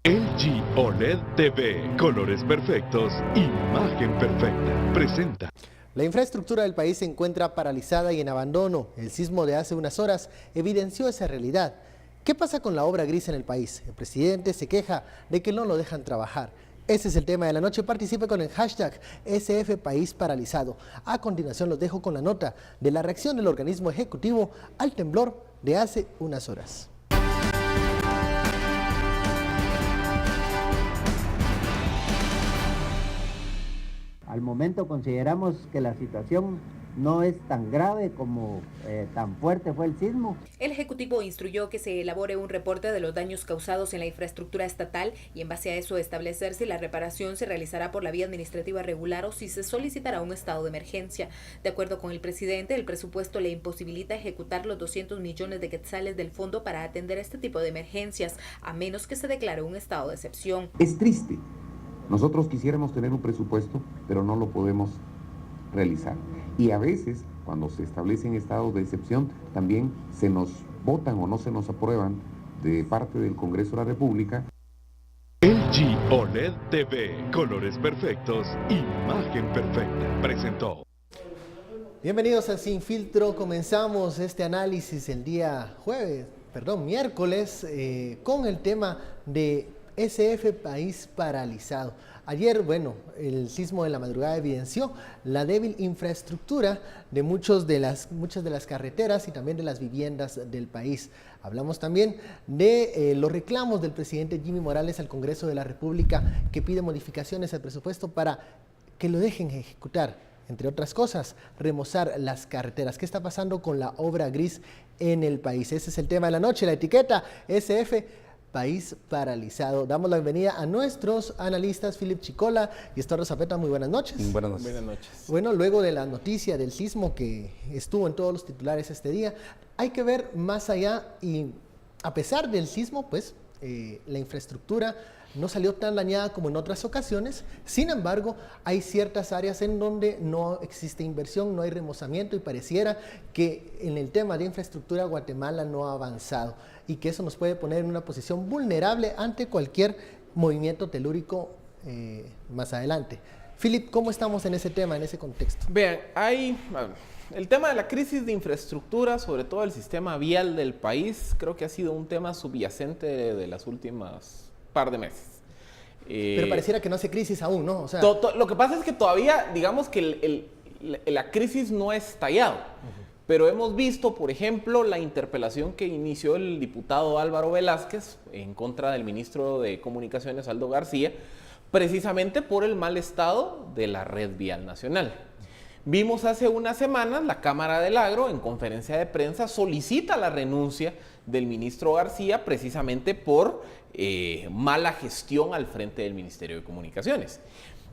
LG OLED TV, colores perfectos, imagen perfecta, presenta. La infraestructura del país se encuentra paralizada y en abandono. El sismo de hace unas horas evidenció esa realidad. ¿Qué pasa con la obra gris en el país? El presidente se queja de que no lo dejan trabajar. Ese es el tema de la noche. Participe con el hashtag SF País Paralizado. A continuación los dejo con la nota de la reacción del organismo ejecutivo al temblor de hace unas horas. Al momento consideramos que la situación no es tan grave como tan fuerte fue el sismo. El Ejecutivo instruyó que se elabore un reporte de los daños causados en la infraestructura estatal y en base a eso establecer si la reparación se realizará por la vía administrativa regular o si se solicitará un estado de emergencia. De acuerdo con el presidente, el presupuesto le imposibilita ejecutar los 200 millones de quetzales del fondo para atender este tipo de emergencias, a menos que se declare un estado de excepción. Es triste. Nosotros quisiéramos tener un presupuesto, pero no lo podemos realizar. Y a veces, cuando se establecen estados de excepción, también se nos votan o no se nos aprueban de parte del Congreso de la República. LG OLED TV, colores perfectos, imagen perfecta, presentó. Bienvenidos a Sin Filtro. Comenzamos este análisis el día miércoles, con el tema de SF País Paralizado. Ayer, el sismo de la madrugada evidenció la débil infraestructura de muchas de las carreteras y también de las viviendas del país. Hablamos también de los reclamos del presidente Jimmy Morales al Congreso de la República, que pide modificaciones al presupuesto para que lo dejen ejecutar. Entre otras cosas, remozar las carreteras. ¿Qué está pasando con la obra gris en el país? Ese es el tema de la noche, la etiqueta SF País Paralizado. Damos la bienvenida a nuestros analistas, Philip Chicola y Estorro Zapeta. Muy buenas noches. Buenas noches. Buenas noches. Bueno, luego de la noticia del sismo que estuvo en todos los titulares este día, hay que ver más allá y a pesar del sismo, la infraestructura no salió tan dañada como en otras ocasiones. Sin embargo, hay ciertas áreas en donde no existe inversión, no hay remozamiento y pareciera que en el tema de infraestructura Guatemala no ha avanzado y que eso nos puede poner en una posición vulnerable ante cualquier movimiento telúrico más adelante. Philip, ¿cómo estamos en ese tema, en ese contexto? Vean, el tema de la crisis de infraestructura, sobre todo el sistema vial del país, creo que ha sido un tema subyacente de las últimas par de meses. Pero pareciera que no hace crisis aún, ¿no? O sea, lo que pasa es que todavía, digamos que la crisis no ha estallado. Pero hemos visto, por ejemplo, la interpelación que inició el diputado Álvaro Velázquez en contra del ministro de Comunicaciones, Aldo García, precisamente por el mal estado de la red vial nacional. Vimos hace unas semanas la Cámara del Agro en conferencia de prensa solicita la renuncia del ministro García precisamente por mala gestión al frente del Ministerio de Comunicaciones.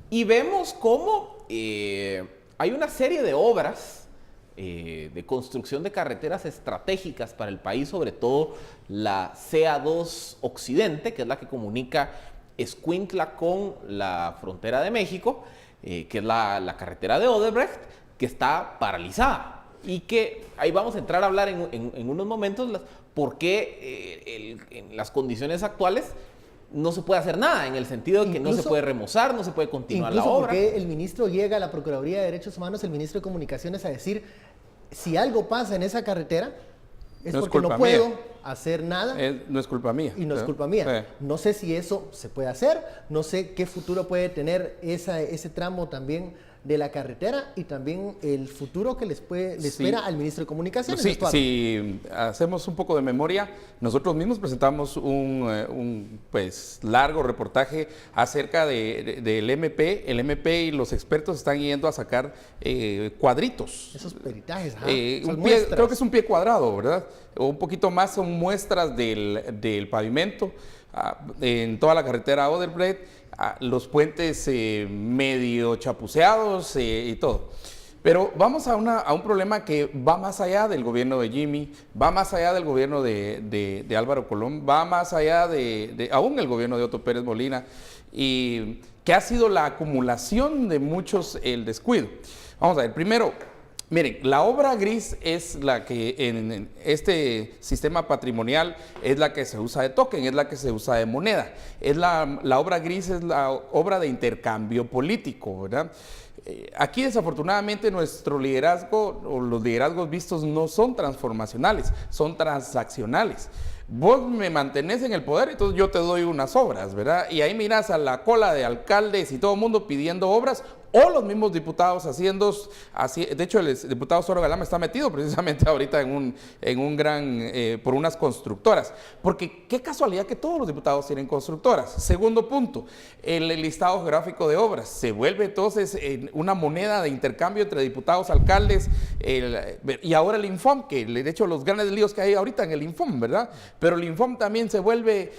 Y vemos cómo hay una serie de obras de construcción de carreteras estratégicas para el país, sobre todo la CA2 Occidente, que es la que comunica Escuintla con la frontera de México, que es la carretera de Odebrecht, que está paralizada. Y que ahí vamos a entrar a hablar en unos momentos por qué en las condiciones actuales no se puede hacer nada, en el sentido de que no se puede remozar, no se puede continuar la obra. Porque el ministro llega a la Procuraduría de Derechos Humanos, el ministro de Comunicaciones, a decir, si algo pasa en esa carretera, es no porque no puedo hacer nada. No es culpa mía. Y no es culpa mía. No sé si eso se puede hacer, no sé qué futuro puede tener ese tramo también de la carretera y también el futuro que le espera al ministro de Comunicaciones. Si hacemos un poco de memoria, nosotros mismos presentamos un largo reportaje acerca del MP. El MP y los expertos están yendo a sacar cuadritos. Esos peritajes, creo que es un pie cuadrado, ¿verdad? O un poquito más son muestras del pavimento en toda la carretera Odebrecht, los puentes medio chapuceados y todo. Pero vamos a un problema que va más allá del gobierno de Jimmy, va más allá del gobierno de Álvaro Colón, va más allá de aún el gobierno de Otto Pérez Molina, y que ha sido la acumulación de muchos el descuido. Vamos a ver, primero, Miren, la obra gris es la que en este sistema patrimonial es la que se usa de token, es la que se usa de moneda. La obra gris es la obra de intercambio político, ¿verdad? Aquí desafortunadamente nuestro liderazgo o los liderazgos vistos no son transformacionales, son transaccionales. Vos me mantenés en el poder, entonces yo te doy unas obras, ¿verdad? Y ahí miras a la cola de alcaldes y todo el mundo pidiendo obras, o los mismos diputados haciendo, de hecho el diputado Soro Galama está metido precisamente ahorita en un gran, por unas constructoras, porque qué casualidad que todos los diputados tienen constructoras. Segundo punto, el listado geográfico de obras se vuelve entonces una moneda de intercambio entre diputados, alcaldes, y ahora el Infom, que de hecho los grandes líos que hay ahorita en el Infom, ¿verdad? Pero el Infom también se vuelve...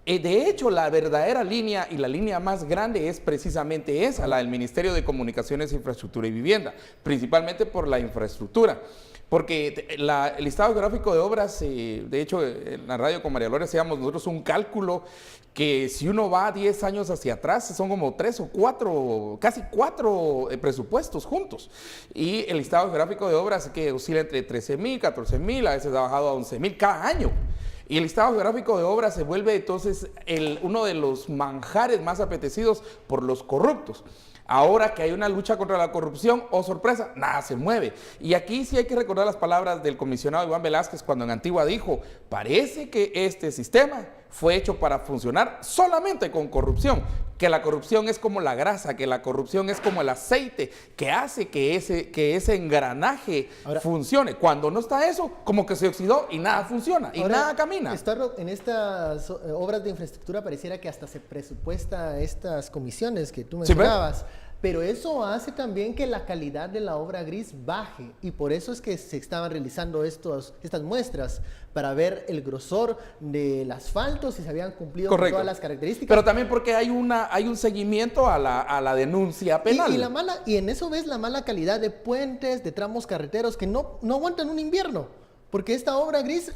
De hecho, la verdadera línea y la línea más grande es precisamente esa, la del Ministerio de Comunicaciones, Infraestructura y Vivienda, principalmente por la infraestructura. Porque el listado geográfico de obras, de hecho, en la radio con María Gloria hacíamos nosotros un cálculo que si uno va 10 años hacia atrás, son como 3 o 4, casi 4 presupuestos juntos. Y el listado geográfico de obras que oscila entre 13,000, 14,000, a veces ha bajado a 11,000 cada año. Y el listado geográfico de obras se vuelve entonces uno de los manjares más apetecidos por los corruptos. Ahora que hay una lucha contra la corrupción, oh sorpresa, nada se mueve. Y aquí sí hay que recordar las palabras del comisionado Iván Velázquez cuando en Antigua dijo, parece que este sistema fue hecho para funcionar solamente con corrupción, que la corrupción es como la grasa, que la corrupción es como el aceite, que hace que ese engranaje funcione. Cuando no está eso, como que se oxidó y nada funciona, y nada camina. En estas obras de infraestructura pareciera que hasta se presupuesta estas comisiones que tú mencionabas. Sí, pero eso hace también que la calidad de la obra gris baje y por eso es que se estaban realizando estas muestras para ver el grosor del asfalto, si se habían cumplido con todas las características. Pero también porque hay un seguimiento a la denuncia penal. Y en eso ves la mala calidad de puentes, de tramos carreteros que no aguantan un invierno, porque esta obra gris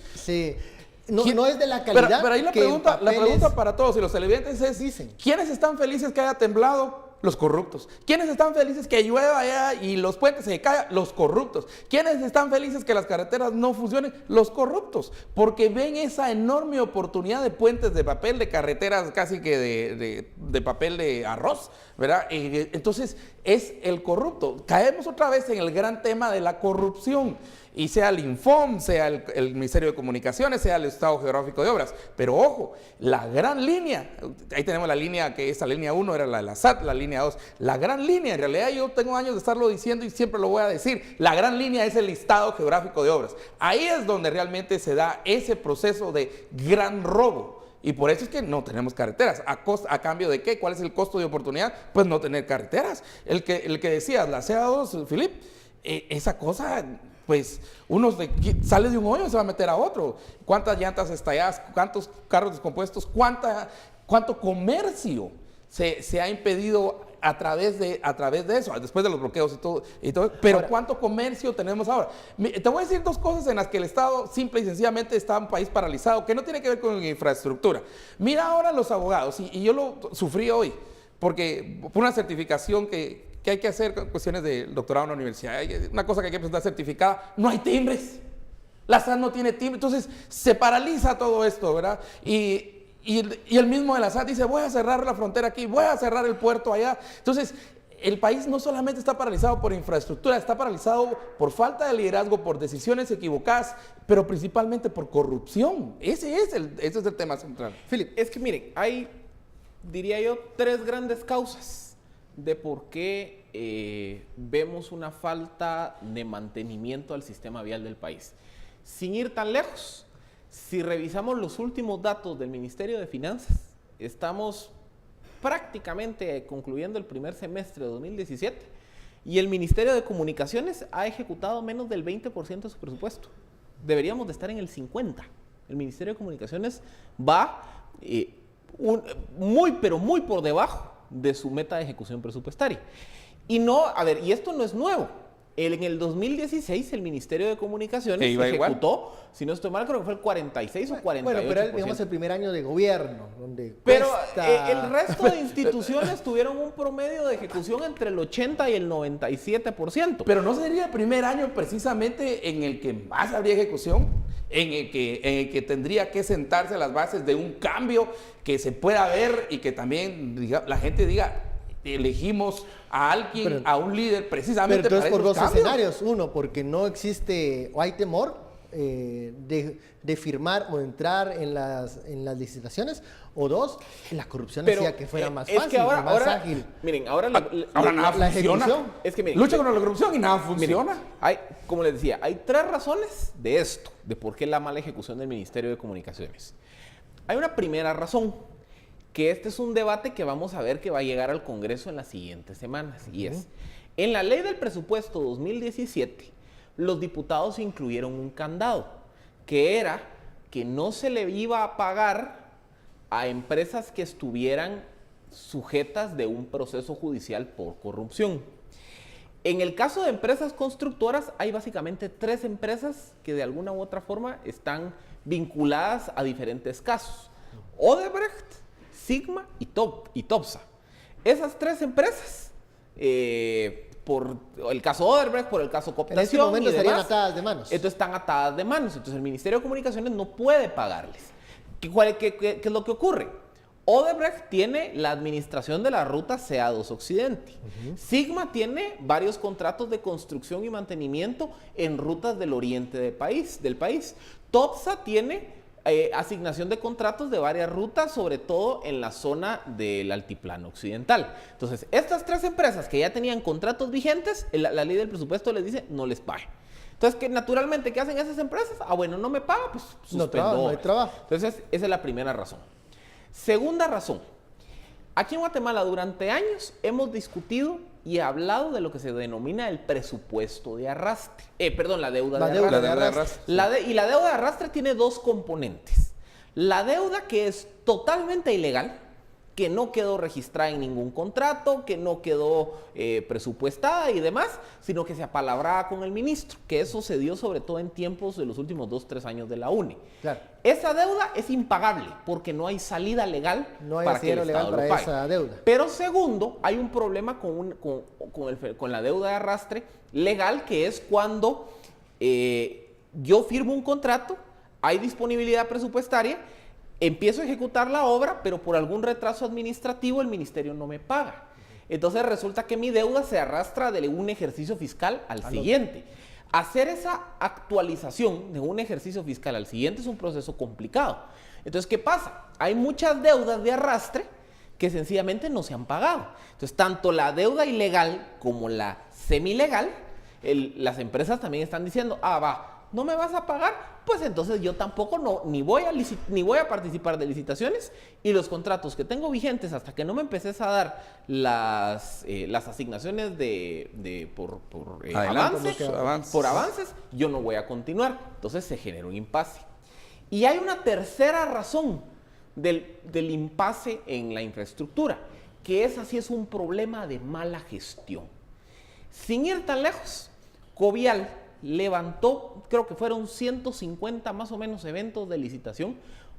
no es de la calidad. Pero ahí la pregunta para todos y los televidentes es, ¿quiénes están felices que haya temblado? Los corruptos. ¿Quiénes están felices que llueva allá y los puentes se caigan? Los corruptos. ¿Quiénes están felices que las carreteras no funcionen? Los corruptos. Porque ven esa enorme oportunidad de puentes de papel, de carreteras casi que de papel de arroz, ¿verdad? Entonces es el corrupto. Caemos otra vez en el gran tema de la corrupción. Y sea el Infom, sea el Ministerio de Comunicaciones, sea el Estado Geográfico de Obras. Pero ojo, la gran línea, ahí tenemos la línea que esa línea 1 era la de la SAT, la línea 2. La gran línea, en realidad yo tengo años de estarlo diciendo y siempre lo voy a decir, la gran línea es el Listado Geográfico de Obras. Ahí es donde realmente se da ese proceso de gran robo. Y por eso es que no tenemos carreteras. ¿A cambio de qué? ¿Cuál es el costo de oportunidad? Pues no tener carreteras. El que decías, la CA2, Filip, esa cosa... Pues uno sale de un hoyo y se va a meter a otro. ¿Cuántas llantas estalladas? ¿Cuántos carros descompuestos? ¿Cuánto comercio se ha impedido a través de eso? Después de los bloqueos y todo. Pero ahora, ¿cuánto comercio tenemos ahora? Te voy a decir dos cosas en las que el Estado simple y sencillamente está un país paralizado, que no tiene que ver con infraestructura. Mira ahora los abogados, y yo lo sufrí hoy, porque por una certificación que hay que hacer cuestiones de doctorado en la universidad, una cosa que hay que presentar certificada, no hay timbres, la SAT no tiene timbre, entonces se paraliza todo esto, ¿verdad? Y el mismo de la SAT dice, voy a cerrar la frontera aquí, voy a cerrar el puerto allá, entonces el país no solamente está paralizado por infraestructura, está paralizado por falta de liderazgo, por decisiones equivocadas, pero principalmente por corrupción. Ese es el tema central. Philip, es que miren, hay, diría yo, 3 grandes causas de por qué vemos una falta de mantenimiento al sistema vial del país. Sin ir tan lejos, si revisamos los últimos datos del Ministerio de Finanzas, estamos prácticamente concluyendo el primer semestre de 2017 y el Ministerio de Comunicaciones ha ejecutado menos del 20% de su presupuesto. Deberíamos de estar en el 50%. El Ministerio de Comunicaciones va pero muy por debajo de su meta de ejecución presupuestaria. Y esto no es nuevo. En el 2016 el Ministerio de Comunicaciones iba ejecutó, si no estoy mal, creo que fue el 46 o 48%. Bueno, pero digamos el primer año de gobierno, donde Pero cuesta... el resto de instituciones tuvieron un promedio de ejecución entre el 80 y el 97%. Pero no sería el primer año precisamente en el que más habría ejecución, en el que tendría que sentarse las bases de un cambio que se pueda ver y que también la gente diga, elegimos a alguien, a un líder precisamente pero entonces para por esos dos cambios. escenarios. Uno, porque no existe o hay temor de firmar o entrar en las licitaciones. O dos, la corrupción Pero, hacía que fuera más es fácil, que ahora, más ágil. Miren, ahora Ahora nada la funciona. ejecución. Es que miren, Lucha contra la corrupción y nada funciona. miren, como les decía, hay 3 razones de esto, de por qué la mala ejecución del Ministerio de Comunicaciones. Hay una primera razón, que este es un debate que vamos a ver que va a llegar al Congreso en las siguientes semanas, y es, en la ley del presupuesto 2017, los diputados incluyeron un candado, que era que no se le iba a pagar a empresas que estuvieran sujetas de un proceso judicial por corrupción. En el caso de empresas constructoras, hay básicamente 3 empresas que de alguna u otra forma están vinculadas a diferentes casos. Odebrecht, Sigma y Topsa. Esas 3 empresas, por el caso Odebrecht, por el caso cooptación En este momento y estarían demás, atadas de manos. entonces están atadas de manos. Entonces el Ministerio de Comunicaciones no puede pagarles. ¿Qué es lo que ocurre? Odebrecht tiene la administración de la ruta CA2 Occidente. Sigma tiene varios contratos de construcción y mantenimiento en rutas del oriente del país. Topsa tiene asignación de contratos de varias rutas, sobre todo en la zona del altiplano occidental. Entonces, estas 3 empresas que ya tenían contratos vigentes, la ley del presupuesto les dice no les pague. Entonces, que naturalmente, ¿qué hacen esas empresas? Bueno, no me paga, pues suspendo. No hay trabajo. Entonces, esa es la primera razón. Segunda razón. Aquí en Guatemala durante años hemos discutido y hablado de lo que se denomina el presupuesto de arrastre. La deuda de arrastre. La deuda de arrastre tiene 2 componentes. La deuda que es totalmente ilegal, que no quedó registrada en ningún contrato, que no quedó presupuestada y demás, sino que se apalabraba con el ministro, que eso se dio sobre todo en tiempos de los últimos 2-3 años de la UNE. Claro. Esa deuda es impagable porque no hay salida legal para que el Estado lo pague. Esa deuda. Pero segundo, hay un problema con la deuda de arrastre legal, que es cuando yo firmo un contrato, hay disponibilidad presupuestaria, empiezo a ejecutar la obra, pero por algún retraso administrativo el ministerio no me paga. Entonces resulta que mi deuda se arrastra de un ejercicio fiscal al siguiente. Hacer esa actualización de un ejercicio fiscal al siguiente es un proceso complicado. Entonces, ¿qué pasa? Hay muchas deudas de arrastre que sencillamente no se han pagado. Entonces, tanto la deuda ilegal como la semilegal, las empresas también están diciendo, ¿no me vas a pagar? Pues entonces yo tampoco ni voy a participar de licitaciones, y los contratos que tengo vigentes hasta que no me empeces a dar las asignaciones por avances, yo no voy a continuar. Entonces se genera un impasse. Y hay una tercera razón del impasse en la infraestructura, que es un problema de mala gestión. Sin ir tan lejos, Covial levantó, creo que fueron 150 más o menos eventos de licitación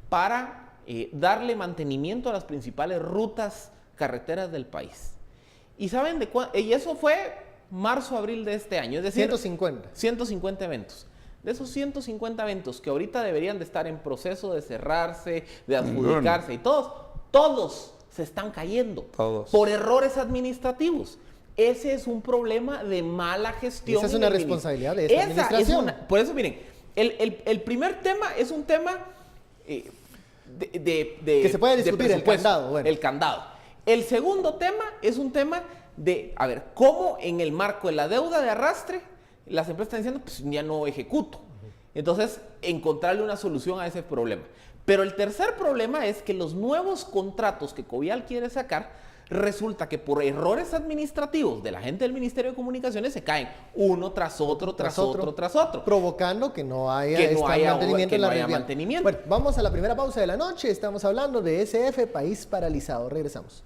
para darle mantenimiento a las principales rutas carreteras del país. ¿Y saben de cuánto? Y eso fue marzo-abril de este año, es decir, 150 eventos. De esos 150 eventos que ahorita deberían de estar en proceso de cerrarse, de adjudicarse y todos se están cayendo por errores administrativos. Ese es un problema de mala gestión. Esa es una responsabilidad de esta administración. Por eso, miren, el primer tema es un tema que se puede discutir, el candado. Bueno. El candado. El segundo tema es un tema de, cómo en el marco de la deuda de arrastre, las empresas están diciendo, pues ya no ejecuto. Entonces, encontrarle una solución a ese problema. Pero el tercer problema es que los nuevos contratos que Covial quiere sacar, resulta que por errores administrativos de la gente del Ministerio de Comunicaciones se caen uno tras otro. Provocando que no haya mantenimiento. Bueno, vamos a la primera pausa de la noche. Estamos hablando de SF, país paralizado. Regresamos.